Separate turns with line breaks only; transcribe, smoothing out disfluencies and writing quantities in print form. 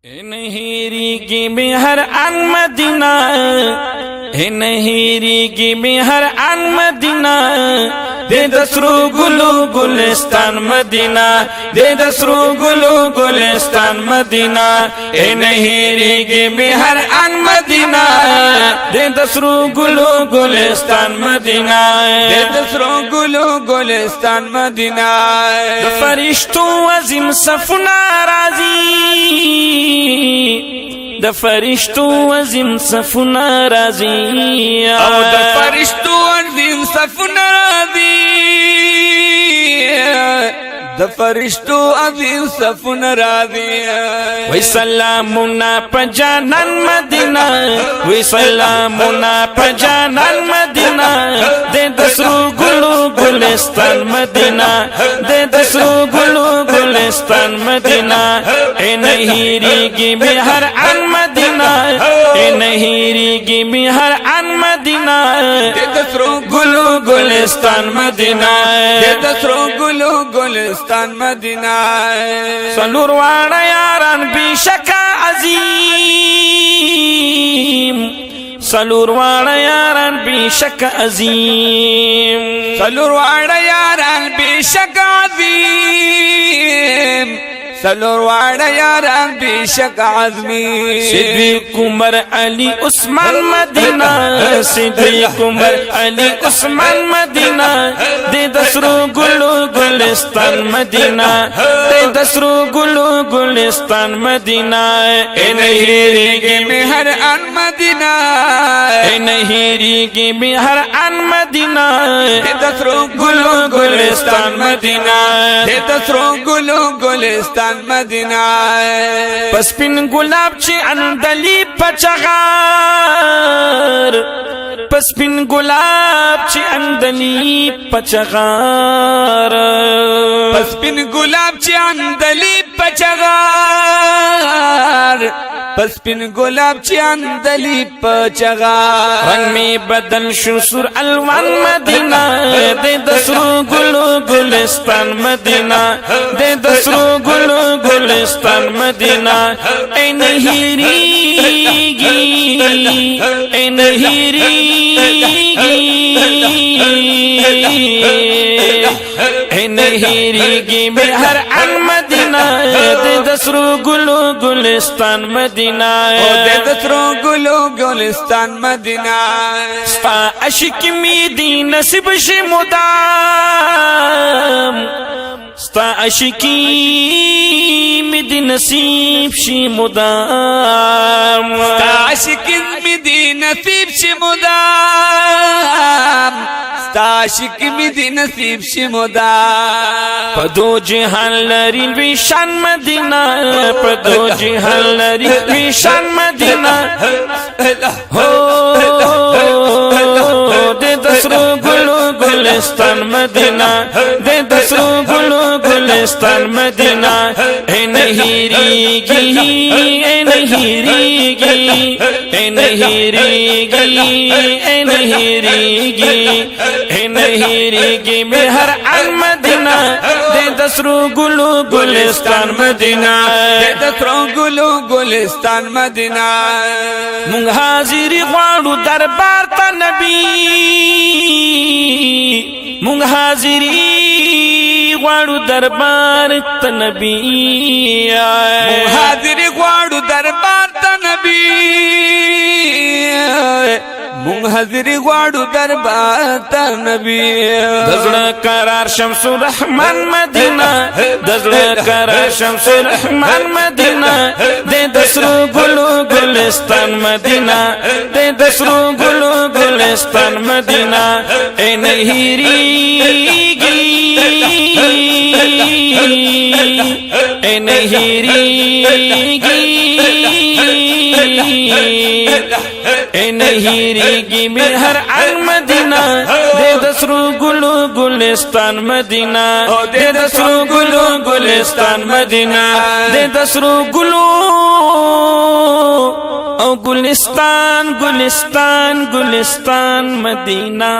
नहीरी की बिहार अन मदीना, नहीरी की बिहार अन मदीना, दे दसरू गुलू गुलिस्तान मदीना, दे दसरू गुलू गुलिस्तान मदीना। नहीरी की बिहार अन मदीना, दे दसरू गुलू गुलिस्तान मदीना, दे दसरू गुलू गुलिस्तान मदीना। फरिश्तों अजीम सफना राजी, द फरिश्तों अजीम सफना राजी, द फरिश्तों अजीम सफना राजी, द फरिश्तों अजीम सफना राजी। वही सलामुना पजानन मदीना, वही सलामुना पजानन मदीना, दे दसरू गुलू गुलिस्तान मदीना, दे दसरू गुलू गुलिस्तान मदीना। नहीरी की बिहार अन मदीना, नहीरी की बिहार अन मदीना, दे दसरू गुलू गुलिस्तान मदीना, दे दसरू गुलू गुलिस्तान मदीना। सलूरवाड़ा यारान बेशका अजीम, सलूरवाड़ा यारान बेशका अजीम, सलूरवाड़ा यारान बेशका अजीम, सलूरवाड़ा यारान बेशका अज़ीम। सिद्दीक़ उमर अली उस्मान मदीना, सिद्दीक़ उमर अली उस्मान मदीना, दे दसरू गुलू गुलिस्तान मदीना, दे दसरू गुलू गुलिस्तान मदीना। नहीरी की बिहार अन मदीना, नहीरी की बिहार अन मदीना, दे दसरू गुलू गुलिस्तान मदीना, दे दसरू गुलू गुलिस्तान मदीना। पसपिन गुलाब ची अंदली पचगार, पसपिन गुलाब ची अंदली पचगार, पसपिन गुलाब ची अंदली पचगार, पसपिन गुलाब ची अंदली पचगार। रंग में बदल शुसुर अलवान मदीना, दे दसरू गुलू गुलिस्तान मदीना, दे दसरू गुलू गुलिस्तान मदीना। नहीरी गी, नहीरी गी, नहीरी की बिहार अन मदीना, दे दसरू गुलू गुलिस्तान मदीना, दे दसरू गुलू गुलिस्तान मदीना। स्ता अशिक में दी नसीब से मुदाम, स्ता अशिकी में दी नसीब से मुदाम, स्ता अशिकी में दी नसीब से मुदाम, आशिक में दी नसीब से मुदाम। पदो जहान लरी विशान मदीना, पदो जहान लरी विशान मदीना, हो दे दसरू गुलू गुलिस्तान मदीना, दे दसरू गुलू गुलिस्तान मदीना। नहीरी गी, नहीरी गी, नहीरी गी, नहीरी गी, नहीरी की बिहार अन मदीना, दे दसरू गुलू गुलिस्तान मदीना, दे दसरू गुलू गुलिस्तान मदीना। मुंग हाजिरी वाड़ू दरबार ता नबी, मुंग हाजिरी वाड़ू दरबार ता नबी, मुंग हाजिरी वाड़ू दरबार ता नबी, मुंग हाजिरी वाड़ू दरबार ता नबी। दजड़ा करार शमसुर रहमान मदीना, दजड़ा करार शमसुर रहमान मदीना, दे दसरू गुलू गुलिस्तान मदीना, दे दसरू गुलू गुलिस्तान मदीना। नहीरी गी, नहीरी गी, नहीरी की बिहार अन मदीना, दे दसरू गुलू गुलिस्तान मदीना, दे दसरू गुलू गुलिस्तान मदीना, दे दसरू गुलू गुलिस्तान गुलिस्तान गुलिस्तान मदीना।